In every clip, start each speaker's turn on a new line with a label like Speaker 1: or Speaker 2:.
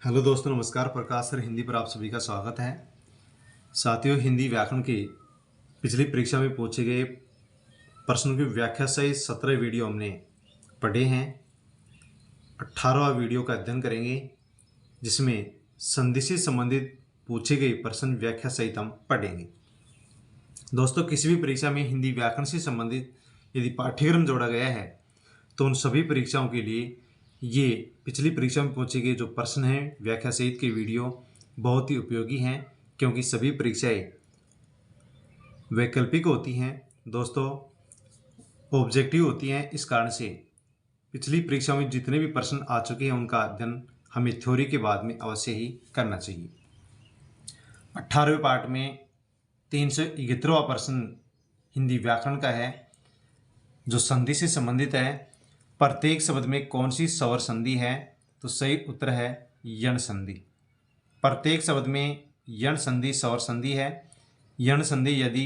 Speaker 1: Hello दोस्तों, नमस्कार। प्रकाश sir Hindi पर आप सभी का स्वागत है। साथियों, हिंदी व्याकरण की पिछली परीक्षा में पूछे गए प्रश्नों की व्याख्या सहित 17 वीडियो हमने पढ़े हैं। 18वां वीडियो का अध्ययन करेंगे, जिसमें संधि से संबंधित पूछे गए प्रश्न व्याख्या सहित हम पढ़ेंगे। दोस्तों, किसी भी परीक्षा में हिंदी व्याकरण से संबंधित यदि पाठ्यक्रम जोड़ा गया है तो उन सभी परीक्षाओं के लिए ये पिछली परीक्षा में पूछे गए जो प्रश्न हैं व्याख्या सहित के वीडियो बहुत ही उपयोगी हैं, क्योंकि सभी परीक्षाएं वैकल्पिक होती हैं दोस्तों, ऑब्जेक्टिव होती हैं। इस कारण से पिछली परीक्षा में जितने भी प्रश्न आ चुके हैं उनका अध्ययन हमें थ्योरी के बाद में अवश्य ही करना चाहिए। 18वें पार्ट में 371वां प्रश्न हिंदी व्याकरण का है, जो संधि से संबंधित है। प्रत्येक शब्द में कौन सी स्वर संधि है? तो सही उत्तर है यण संधि। प्रत्येक शब्द में यण संधि स्वर संधि है। यण संधि यदि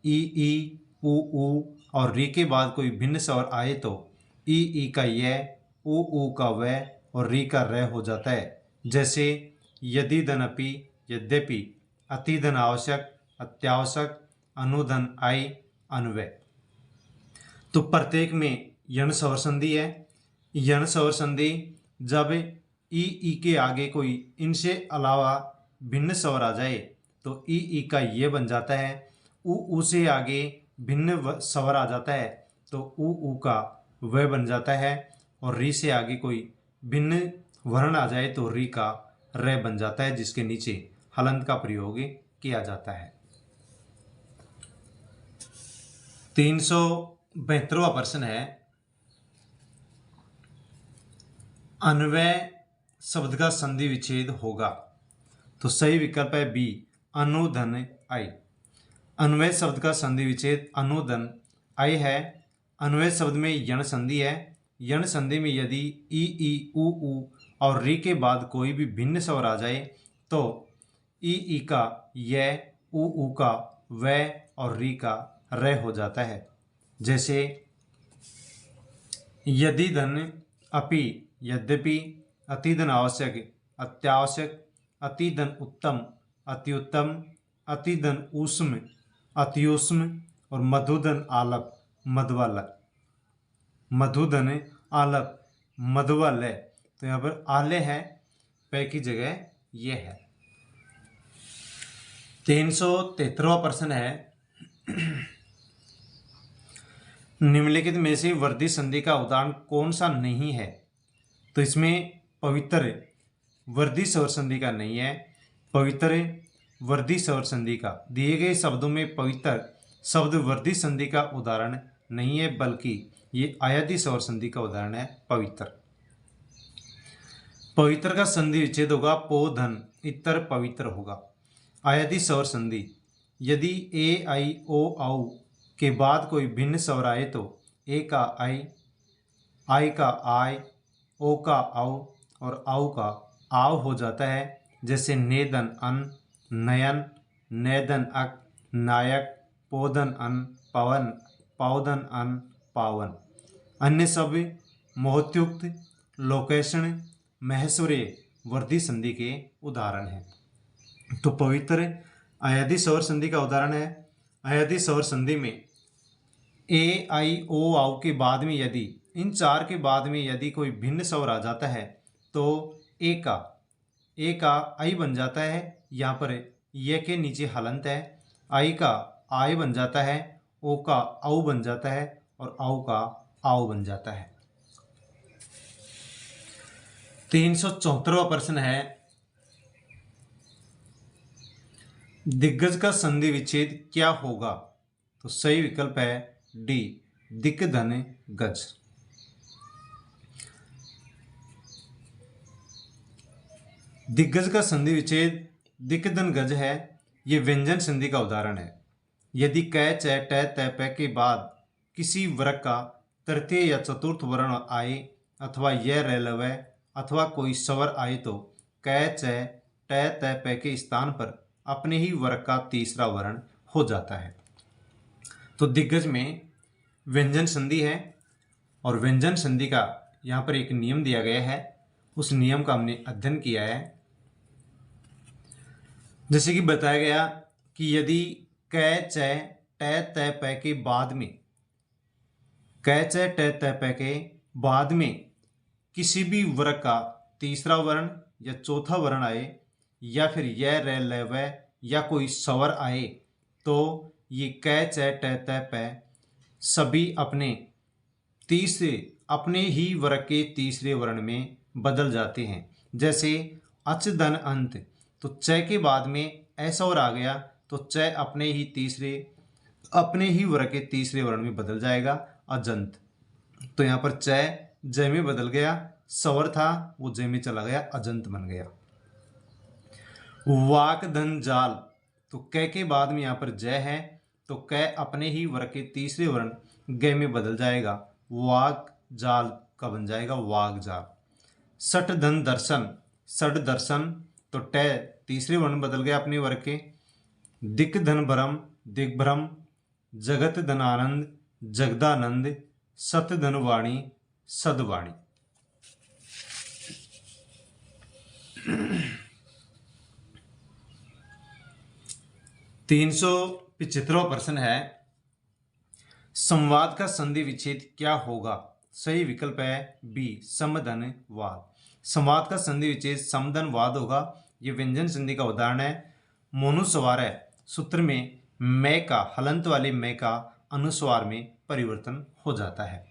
Speaker 1: ई उ और री के बाद कोई भिन्न स्वर आए तो ई का य, उ का व और री का र हो जाता है। जैसे यदि धनपि, यद्यपि, अतिधन आवश्यक, अत्यावश्यक, अनुधन आई, अनुव्यय। तो प्रत्येक में यण स्वर संधि है। यण स्वर संधि जब ई के आगे कोई इनसे अलावा भिन्न स्वर आ जाए तो ई का ये बन जाता है। उ से आगे भिन्न स्वर आ जाता है तो उ का वह बन जाता है। और री से आगे कोई भिन्न वर्ण आ जाए तो री का रे बन जाता है, जिसके नीचे हलंत का प्रयोग किया जाता है। 372वां प्रश्न है, अन्वय शब्द का संधि विच्छेद होगा? तो सही विकल्प है बी, अनुधन आई। अन्वय शब्द का संधि विच्छेद अनुधन आई है। अन्वय शब्द में यण संधि है। यण संधि में यदि ई उ और री के बाद कोई भी भिन्न स्वर आ जाए तो ई का य, उ का व और री का र हो जाता है। जैसे यदि धन, अपि, यद्यपि, अतिधन आवश्यक, अत्यावश्यक, अतिधन उत्तम, अति उत्तम, अतिधन ऊष्म, अतिऊष्म और मधुधन आलप, मधुवालय। मधुधन आलप, मधुवालय। तो यहाँ पर आलय है, पे की जगह ये है। 373वां प्रश्न है, निम्नलिखित में से वर्धी संधि का उदाहरण कौन सा नहीं है? तो इसमें पवित्र वर्धी स्वर संधि का नहीं है। पवित्र वर्धी स्वर संधि का, दिए गए शब्दों में पवित्र शब्द वर्धी संधि का उदाहरण नहीं है, बल्कि ये आयादी स्वर संधि का उदाहरण है। पवित्र पवित्र का संधि विच्छेद होगा पो धन, इतर पवित्र होगा। आयादी स्वर संधि यदि ए आई ओ औ के बाद कोई भिन्न स्वर आए तो ए का आई का आय, ओ का औ और औ का आव हो जाता है। जैसे नेदन अन, नयन, नेदन अक, नायक, पोधन अन, पवन, पौधन अन, पावन। अन्य सब मोहत्युक्त, लोकेशन, महसूर्य वर्धी संधि के उदाहरण हैं। तो पवित्र अयादी स्वर संधि का उदाहरण है। अयादी स्वर संधि में ए आई ओ आओ के बाद में यदि इन चार के बाद में यदि कोई भिन्न स्वर आ जाता है तो ए का आई बन जाता है। यहाँ पर ये के नीचे हलंत है। आई का आय बन जाता है, ओ का औ बन जाता है और औ का आओ बन जाता है। 374वां प्रश्न है, दिग्गज का संधि विच्छेद क्या होगा? तो सही विकल्प है डी, दिक् धन गज। दिग्गज का संधि विच्छेद दिक् धन गज है। ये व्यंजन संधि का उदाहरण है। यदि कै, च, ट, त, प के बाद किसी वर्ग का तृतीय या चतुर्थ वर्ण आए अथवा यह रेलवे अथवा कोई स्वर आए तो कै, च, ट, त, प के स्थान पर अपने ही वर्ग का तीसरा वर्ण हो जाता है। तो दिग्गज में व्यंजन संधि है और व्यंजन संधि का यहाँ पर एक नियम दिया गया है। उस नियम का हमने अध्ययन किया है। जैसे कि बताया गया कि यदि कै च ट त प के बाद में कै च ट त प के बाद में किसी भी वर्ग का तीसरा वर्ण या चौथा वर्ण आए या फिर य र ल व या कोई स्वर आए तो ये कै च ट त प सभी अपने ही वर्ग के तीसरे वर्ण में बदल जाते हैं। जैसे अच धन अंत, तो च के बाद में ऐसा और आ गया तो च अपने ही वर्ग के तीसरे वर्ण में बदल जाएगा अजंत। तो यहाँ पर च ज में बदल गया, स्वर था वो ज में चला गया, अजंत बन गया। वाक धन जाल, तो क के बाद में यहाँ पर ज है तो क अपने ही वर्ग के तीसरे वर्ण ग में बदल जाएगा, वाक जाल का बन जाएगा वाग जाल। सठ धन दर्शन, सठ दर्शन, तो ट तीसरे वर्ण बदल गया अपने वर्ग के। दिक धन भ्रम, दिग्भ्रम। जगत धन आनंद, जगदानंद। सत धन वाणी, सदवाणी। 375वां प्रश्न है, संवाद का संधि विच्छेद क्या होगा? सही विकल्प है बी, समधन वाद। संवाद का संधि विच्छेद समधन वाद होगा। ये व्यंजन संधि का उदाहरण है। मोनुस्वार है, सूत्र में मैं का, हलंत वाले मैं का अनुस्वार में परिवर्तन हो जाता है।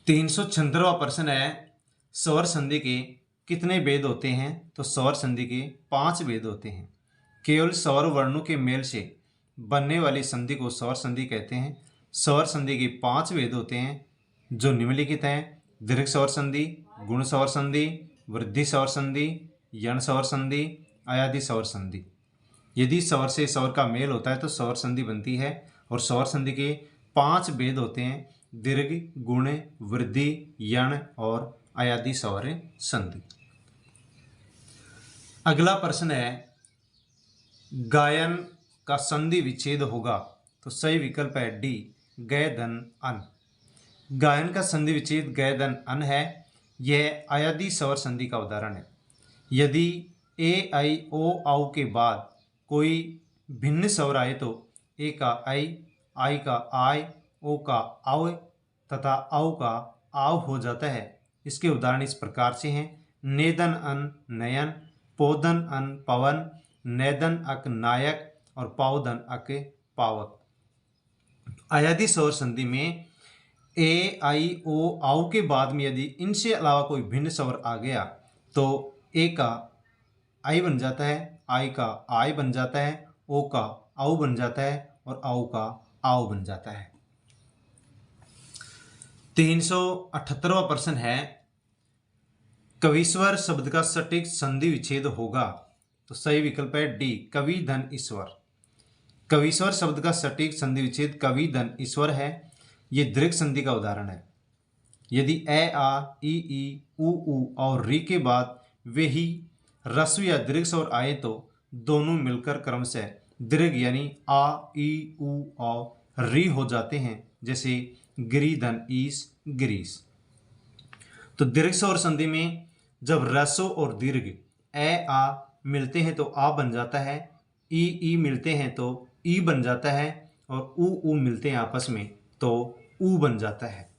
Speaker 1: 376वां प्रश्न है, स्वर संधि के कितने भेद होते हैं? तो स्वर संधि के 5 भेद होते हैं। केवल स्वर वर्णों के मेल से बनने वाली संधि को स्वर संधि कहते हैं। स्वर संधि के 5 भेद होते हैं जो निम्नलिखित हैं: दीर्घ स्वर संधि, गुण स्वर संधि, वृद्धि स्वर संधि, यण स्वर संधि, अयादि स्वर संधि। यदि स्वर से स्वर का मेल होता है तो स्वर संधि बनती है। और स्वर संधि के 5 भेद होते हैं: दीर्घ, गुण, वृद्धि, यण और अयादि स्वर संधि। अगला प्रश्न है, गायन का संधि विच्छेद होगा? तो सही विकल्प है डी, गय धन अन। गायन का संधि विच्छेद गय धन अन है। यह अयादि स्वर संधि का उदाहरण है। यदि ए आई ओ औ के बाद कोई भिन्न स्वर आए तो ए का आई का आय, ओ का आव तथा औ का आव हो जाता है। इसके उदाहरण इस प्रकार से हैं: नेदन अन नयन, पोदन अन पवन, नैदन अक नायक और पावधन अक पावक। अयादि स्वर संधि में ए आई ओ औ के बाद में यदि इनसे अलावा कोई भिन्न स्वर आ गया तो ए का आई बन जाता है, आई का आय बन जाता है, ओ का औ बन जाता है और औ का आव बन जाता है। 378वां प्रश्न है, कविस्वर शब्द का सटीक संधि विच्छेद होगा? तो सही विकल्प है डी, कवि धन ईश्वर। कविस्वर शब्द का सटीक संधि विच्छेद कवि धन ईश्वर है। ये दीर्घ संधि का उदाहरण है। यदि ए आ, ई उ और री के बाद वे ही ह्रस्व या दीर्घ स्वर आए तो दोनों मिलकर क्रमशः दीर्घ यानी आ, ई, उ और री हो जाते हैं। जैसे गिरी धन ईस, गिरीश। तो दीर्घ स्वर संधि में जब ह्रस्व और दीर्घ ए आ मिलते हैं तो आ बन जाता है, ई मिलते हैं तो ई बन जाता है और उ मिलते हैं आपस में तो उ बन जाता है।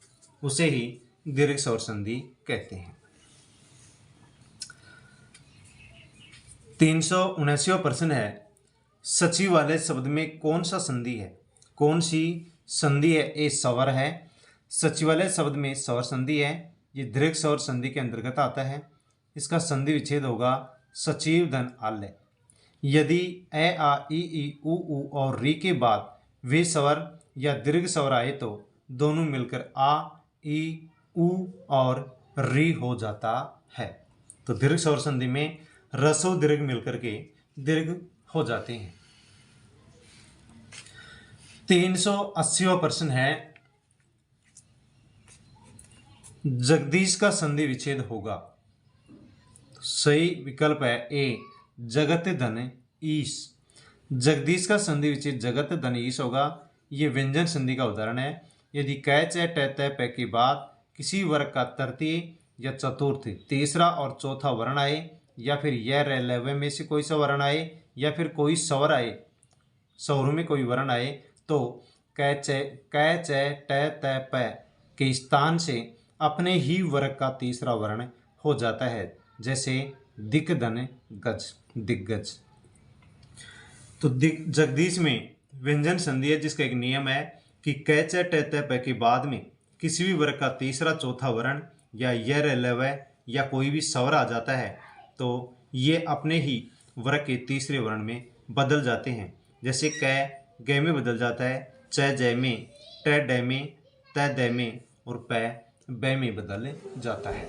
Speaker 1: उसे ही दीर्घ स्वर संधि कहते हैं। 379वां प्रश्न है, सचिवालय शब्द में कौन सा संधि है? कौन सी संधि है? ए स्वर है। सचिवालय शब्द में स्वर संधि है। ये दीर्घ स्वर संधि के अंतर्गत आता है। इसका संधि विच्छेद होगा सचिव धन आलय। यदि ए आ, ई उ और री के बाद वे स्वर या दीर्घ स्वर आए तो दोनों मिलकर आ, ई, उ और री हो जाता है। तो दीर्घ स्वर संधि में ह्रस्व दीर्घ मिलकर के दीर्घ हो जाते हैं। 380वां प्रश्न है, जगदीश का संधि विच्छेद होगा? सही विकल्प है ए, जगत धन ईश। जगदीश का संधि विच्छेद जगत धन ईश होगा। ये व्यंजन संधि का उदाहरण है। यदि कै च ट त प के बाद किसी वर्ग का तृतीय या चतुर्थ तीसरा और चौथा वर्ण आए, या फिर यह रे लव में से कोई सा वर्ण आए, या फिर कोई स्वर आए, स्वरों में कोई वर्ण आए, तो कै च ट त प के स्थान से अपने ही वर्ग का तीसरा वर्ण हो जाता है, जैसे दिक धन गज, दिग्गज। तो जगदीश में व्यंजन संधि है जिसका एक नियम है कि कै च ट त प के बाद में किसी भी वर्ग का तीसरा चौथा वर्ण या य र ल व या कोई भी स्वर आ जाता है तो ये अपने ही वर्ग के तीसरे वर्ण में बदल जाते हैं, जैसे कै ग में बदल जाता है, च ज में, ट ड में, त द में और प ब में बदल जाता है।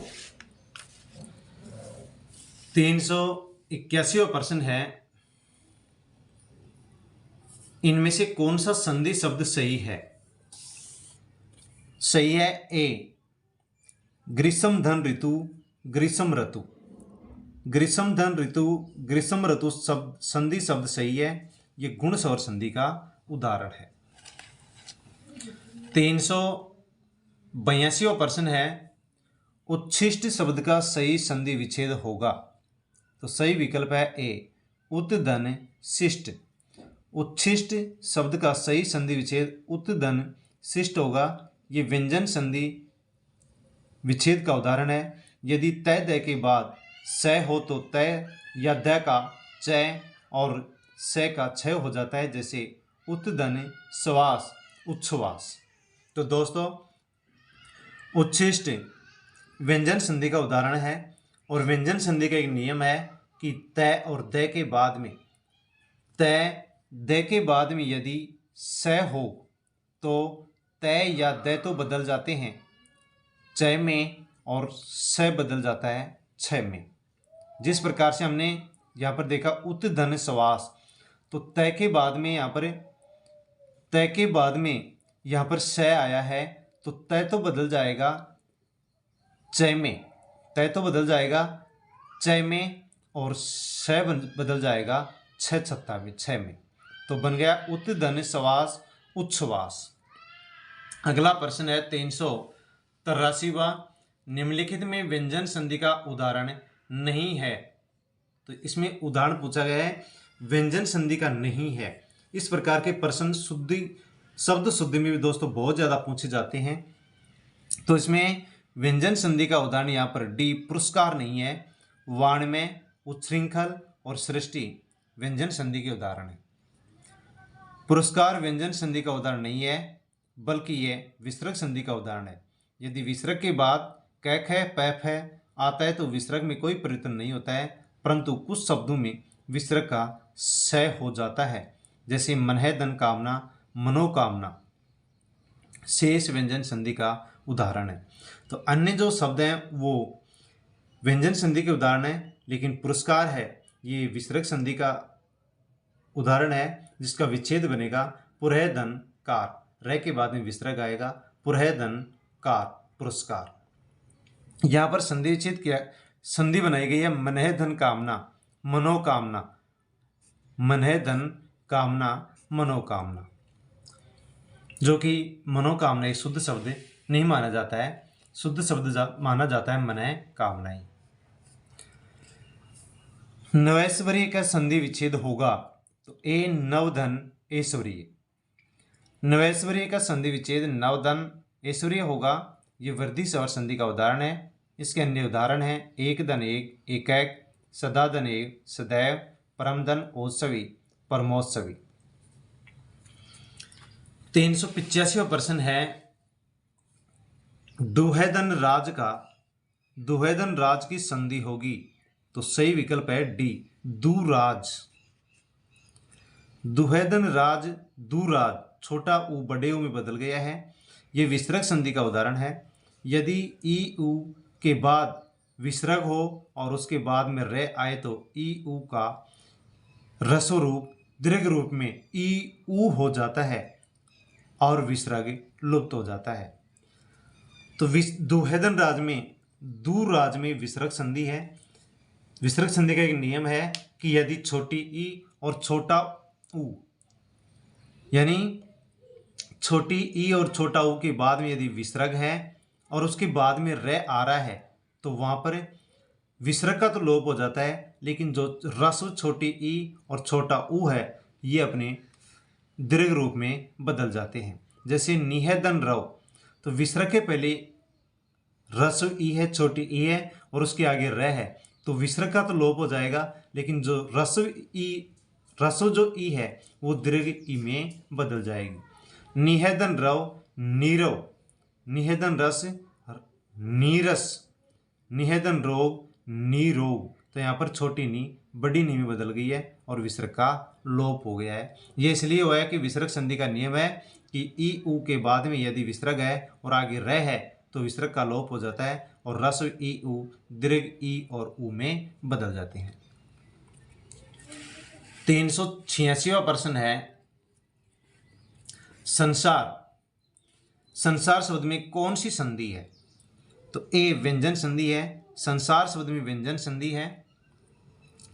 Speaker 1: 381वां प्रश्न है, इनमें से कौन सा संधि शब्द सही है? सही है ए ग्रीष्म धन ऋतु, ग्रीष्म ऋतु। ग्रीष्म धन ऋतु, ग्रीष्म ऋतु शब्द संधि शब्द सही है, ये गुण स्वर संधि का उदाहरण है। 382वां प्रश्न है, उच्छिष्ट शब्द का सही संधि विच्छेद होगा? तो सही विकल्प है ए उत्धन शिष्ट। उच्छिष्ट शब्द का सही संधि विच्छेद उत्धन शिष्ट होगा। ये व्यंजन संधि विच्छेद का उदाहरण है। यदि तय द के बाद स हो तो तय या द का च और स का छ हो जाता है, जैसे उत्धन श्वास, उच्छ्वास। तो दोस्तों उच्छिष्ट व्यंजन संधि का उदाहरण है और व्यंजन संधि का एक नियम है कि तय और द के बाद में, तय द के बाद में यदि स हो तो तय या द तो बदल जाते हैं च में और स बदल जाता है छ में। जिस प्रकार से हमने यहाँ पर देखा उत्धन श्वास, तो तय के बाद में यहाँ पर, तय के बाद में यहाँ पर स आया है तो तय तो बदल जाएगा च में, तय तो बदल जाएगा च में और स बदल जाएगा छ छत्ता में, छ में। तो बन गया उत्धन श्वास, उच्छ्वास। अगला प्रश्न है 383वां, निम्नलिखित में व्यंजन संधि का उदाहरण नहीं है। तो इसमें उदाहरण पूछा गया है, व्यंजन संधि का नहीं है। इस प्रकार के प्रश्न शब्द शुद्धि में भी दोस्तों बहुत ज़्यादा पूछे जाते हैं। तो इसमें व्यंजन संधि का उदाहरण यहाँ पर डी पुरस्कार नहीं है। वाण्मय, उच्छृंखल और सृष्टि व्यंजन संधि के उदाहरण है। पुरस्कार व्यंजन संधि का उदाहरण नहीं है, बल्कि यह विसर्ग संधि का उदाहरण है। यदि विसर्ग के बाद क ख प फ आता है तो विसर्ग में कोई परिवर्तन नहीं होता है, परंतु कुछ शब्दों में विसर्ग का स हो जाता है, जैसे मनः धन कामना, मनोकामना शेष व्यंजन संधि का उदाहरण है। तो अन्य जो शब्द हैं वो व्यंजन संधि के उदाहरण है, लेकिन पुरस्कार है ये विसर्ग संधि का उदाहरण है, जिसका विच्छेद बनेगा पुरह धन कार, रह के बाद में विसर्ग आएगा, पुरह धन कार पुरस्कार। यहाँ पर संधि विच्छेद किया, संधि बनाई गई है मनः धन कामना, मनोकामना, मनः धन कामना, मनोकामना, जो कि मनोकामना एक शुद्ध शब्द नहीं माना जाता है, शुद्ध शब्द माना जाता है मनः कामना ही। नवैश्वर्य का संधि विच्छेद होगा? तो ए नवधन ऐश्वर्य। नवैश्वर्य का संधि विच्छेद नवधन ऐश्वर्य होगा। ये वृद्धि स्वर संधि का उदाहरण है। इसके अन्य उदाहरण है एक धन एक, एकैक, सदा धन एक, सदैव, परम धन ओत्सवी, परमोत्सवी। 385वां प्रश्न है, दुहैदन राज का, दुहैदन राज की संधि होगी? तो सही विकल्प है डी दुराज। दुहैदन राज, दुराज, छोटा ऊ बड़े ऊ में बदल गया है। यह विसर्ग संधि का उदाहरण है। यदि ई ऊ के बाद विसर्ग हो और उसके बाद में रे आए तो ई ऊ का ह्रस्व रूप दीर्घ रूप में ई ऊ हो जाता है और विसर्ग लुप्त हो जाता है। तो दुहैदन राज में, दुराज में विसर्ग संधि है। विसर्ग संधि का एक नियम है कि यदि छोटी ई और छोटा ऊ, यानी छोटी ई और छोटा ऊ के बाद में यदि विसर्ग है और उसके बाद में रे आ रहा है तो वहाँ पर विसर्ग का तो लोप हो जाता है, लेकिन जो ह्रस्व छोटी ई और छोटा ऊ है ये अपने दीर्घ रूप में बदल जाते हैं। जैसे निहेदन रव, तो विसर्ग के पहले ह्रस्व ई है, छोटी ई है और उसके आगे र है, तो विसर्ग का तो लोप हो जाएगा, लेकिन जो ह्रस्व जो ई है वो दीर्घ ई में बदल जाएगी। निहेदन रव नीरव, निहेदन रस नीरस, निहेदन रोग नीरोग, तो यहाँ पर छोटी नी बड़ी नी में बदल गई है और विसर्ग का लोप हो गया है। ये इसलिए हुआ है कि विसर्ग संधि का नियम है कि ई ऊ के बाद में यदि विसर्ग है और आगे र है तो विसर्ग का लोप हो जाता है और ह्रस्व ई ऊ दीर्घ ई और ऊ में बदल जाते हैं। 386वां प्रश्न है संसार। संसार शब्द में कौन सी संधि है? तो ए व्यंजन संधि है। संसार शब्द में व्यंजन संधि है।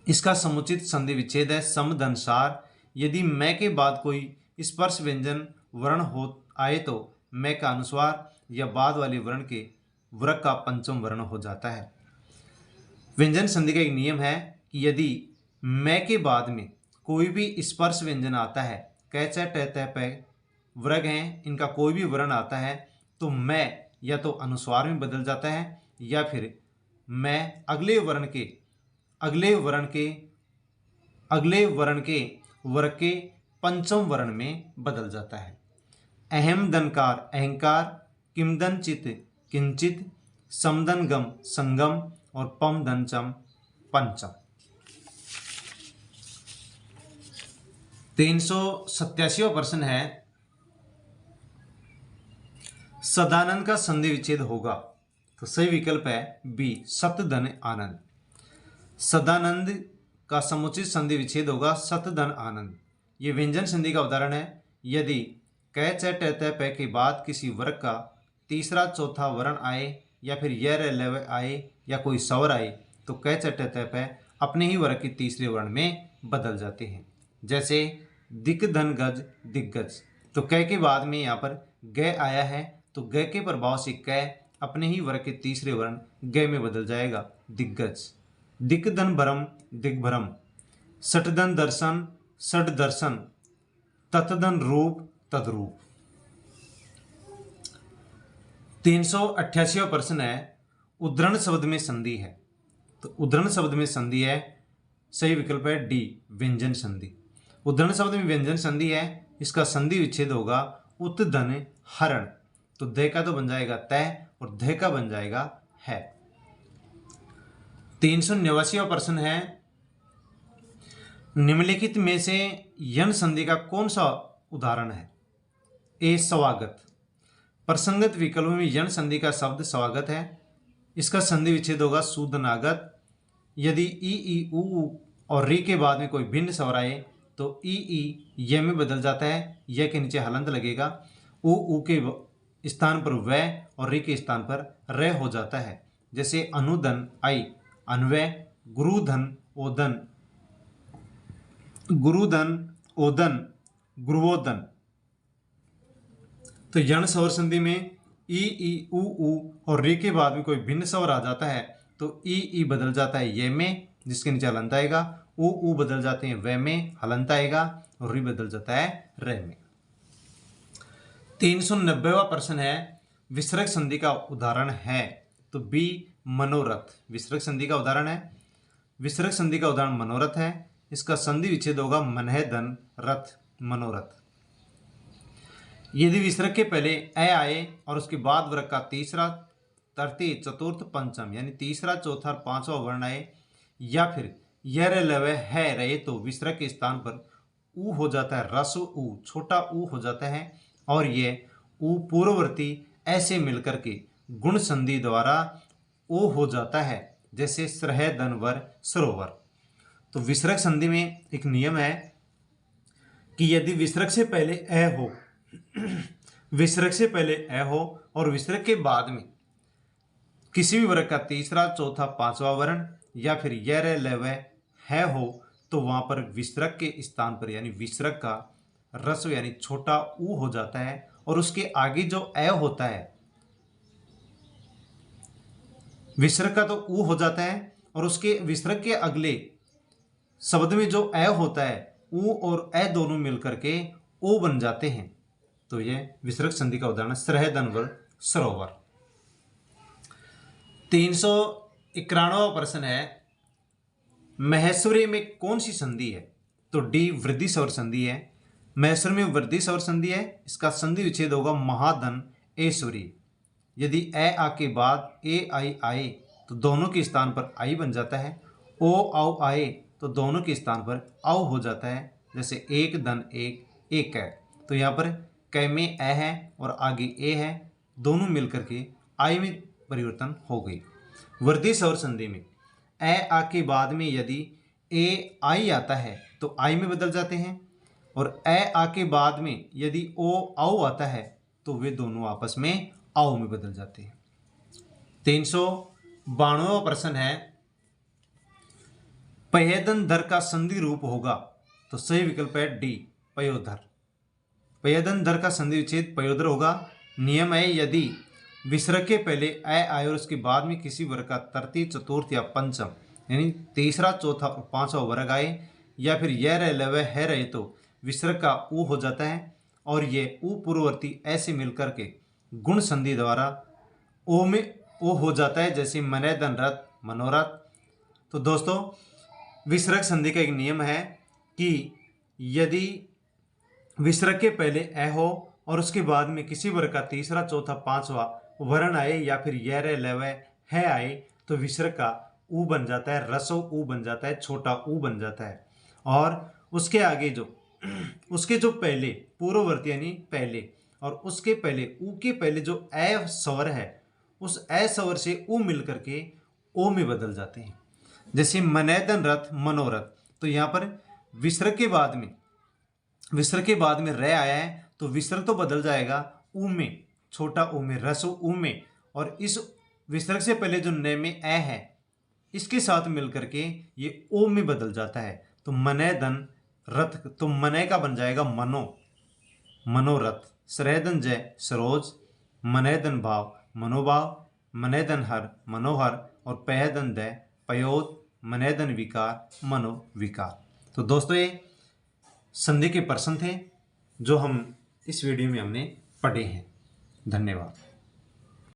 Speaker 1: इसका समुचित संधि विच्छेद है समदंसार। यदि मैं के बाद कोई स्पर्श व्यंजन वर्ण हो आए तो मैं का अनुस्वार या बाद वाले वर्ण के वर्ग का पंचम वर्ण हो जाता है। व्यंजन संधि का एक नियम है कि यदि मैं के बाद में कोई भी स्पर्श व्यंजन आता है, क च ट त प वर्ग हैं, इनका कोई भी वर्ण आता है तो मैं या तो अनुस्वार में बदल जाता है या फिर मैं अगले वर्ण के वर्ग के पंचम वर्ण में बदल जाता है। अहम दनकार अहंकार, किमदन चित किंचित, समदन गम संगम और पम दनचम पंचम। 387वां प्रश्न है सदानंद का संधि विच्छेद होगा, तो सही विकल्प है बी सतधन आनंद। सदानंद का समुचित संधि विच्छेद होगा सतधन आनंद। ये व्यंजन संधि का उदाहरण है। यदि क च ट त प के बाद किसी वर्ग का तीसरा चौथा वर्ण आए या फिर य र ल व आए या कोई स्वर आए तो क च ट त प अपने ही वर्ग के तीसरे वर्ण में बदल जाते हैं। जैसे दिक धन गज दिग्गज, तो क के बाद में यहाँ पर ग आया है तो ग के प्रभाव से क अपने ही वर्ग के तीसरे वर्ण ग में बदल जाएगा दिग्गज। दिक्धन भरम दिग्भरम, सटधन दर्शन सट दर्शन, तत्धन रूप तद्रूप। 388वां प्रश्न है उद्धरण शब्द में संधि है, तो उद्धरण शब्द में संधि है, सही विकल्प है डी व्यंजन संधि। उद्धरण शब्द में व्यंजन संधि है। इसका संधि विच्छेद होगा उत्धन हरण, तो ध का तो बन जाएगा तय और ध का बन जाएगा है। 389वां प्रश्न है निम्नलिखित में से यन संधि का कौन सा उदाहरण है? ए स्वागत। प्रसंगत विकल्प में यन संधि का शब्द स्वागत है। इसका संधि विच्छेद होगा सूदनागत। यदि ई ऊ और री के बाद में कोई भिन्न स्वर आए तो ई य में बदल जाता है, य के नीचे हलंत लगेगा, ऊ के स्थान पर व और री के स्थान पर र हो जाता है। जैसे अनुदन आई अन्वय, गुरुधन ओदन गुरुधन ओदन गुरुवोदन। तो यण स्वर संधि में ई ऊ और रे के बाद में कोई भिन्न स्वर आ जाता है तो ई बदल जाता है ये में, जिसके नीचे हलंत आएगा, ऊ बदल जाते हैं वे में, हलंत आएगा, और री बदल जाता है रे में। 390वां प्रश्न है विसर्ग संधि का उदाहरण है, तो बी मनोरथ विसर्ग संधि का उदाहरण है। विसर्ग संधि का उदाहरण मनोरथ है। इसका संधि विच्छेद होगा मनह धन रथ मनोरथ। यदि विसर्ग के पहले ए आए और उसके बाद वर्ग का तीसरा तृतीय चतुर्थ पंचम यानी तीसरा चौथा और पांचवा वर्ण आए या फिर य र ल व है रहे तो विसर्ग के स्थान पर ऊ हो जाता है, रस्व ऊ छोटा ऊ हो जाता है और ये ऊ पूर्ववर्ती ऐसे मिलकर के गुण संधि द्वारा ओ हो जाता है, जैसे सरह धनवर सरोवर। तो विसर्ग संधि में एक नियम है कि यदि विसर्ग से पहले ए हो विसर्ग से पहले ए हो और विसर्ग के बाद में किसी भी वर्ग का तीसरा चौथा पांचवा वर्ण या फिर य र ल व है हो तो वहां पर विसर्ग के स्थान पर यानी विसर्ग का रस्व यानी छोटा ऊ हो जाता है और उसके आगे जो ए होता है विसर्ग का तो ऊ हो जाता है और उसके विसर्ग के अगले शब्द में जो ए होता है ऊ और ए दोनों मिलकर के ओ बन जाते हैं। तो यह विसर्ग संधि का उदाहरण सरहदनवर सरोवर। 391वां प्रश्न है, महेश्वरी में कौन सी संधि है? तो डी वृद्धि स्वर संधि है। महेश्वर में वृद्धि स्वर संधि है। इसका संधि विच्छेद होगा महाधन ऐश्वरी। यदि ए आ के बाद ए आई आए तो दोनों के स्थान पर आई बन जाता है। ओ आओ आए तो दोनों के स्थान पर आओ हो जाता है। जैसे एक धन एक है, तो यहाँ पर कै में ए है और आगे ए है, दोनों मिलकर के आई में परिवर्तन हो गई। वृद्धि स्वर संधि में ए आ के बाद में यदि ए आई आता है तो आई में बदल जाते हैं, और ए आ के बाद में यदि ओ आओ आता है तो वे दोनों आपस में आओ में बदल जाते हैं। 392वां प्रश्न है, पयेदन धर का संधि रूप होगा? तो सही विकल्प है डी पयोधर। पयेदन धर का संधि विच्छेद पयोधर होगा। नियम है, यदि विसर्ग के पहले ए आए और उसके बाद में किसी वर्ग का तृतीय चतुर्थ या पंचम यानी तीसरा चौथा और पांचवा वर्ग आए या फिर यह रह लवे है रहे तो विसर्ग का ऊ हो जाता है, और ये ऊ पूर्ववर्ती ऐसे मिलकर के गुण संधि द्वारा ओ में ओ हो जाता है, जैसे मनैदन रथ मनोरथ। तो दोस्तों विसर्ग संधि का एक नियम है कि यदि विसर्ग के पहले ए हो और उसके बाद में किसी वर्ग का तीसरा चौथा पांचवा वर्ण आए या फिर य रे लवे है आए तो विसर्ग का ऊ बन जाता है, रसो ऊ बन जाता है, छोटा ऊ बन जाता है। और उसके आगे जो उसके जो पहले पूर्ववर्ती यानी पहले और उसके पहले ऊ के पहले जो ए स्वर है उस ए स्वर से ऊ मिलकर के ओ में बदल जाते हैं। जैसे मनैदन रथ मनोरथ, तो यहाँ पर विसर्ग के बाद में रे आया है तो विसर्ग तो बदल जाएगा ऊ में, छोटा ऊ में, रसो ऊ में, और इस विसर्ग से पहले जो न में ए है इसके साथ मिलकर के ये ओ में बदल जाता है। तो मनैदन रथ, तो मनै का बन जाएगा मनो मनोरथ। सरहदन जय सरोज, मनैदन भाव मनोभाव, मनैदन हर मनोहर, और पयदन दय पयोद, मनैदन विकार मनोविकार। तो दोस्तों ये संधि के प्रश्न थे जो हम इस वीडियो में हमने पढ़े हैं। धन्यवाद।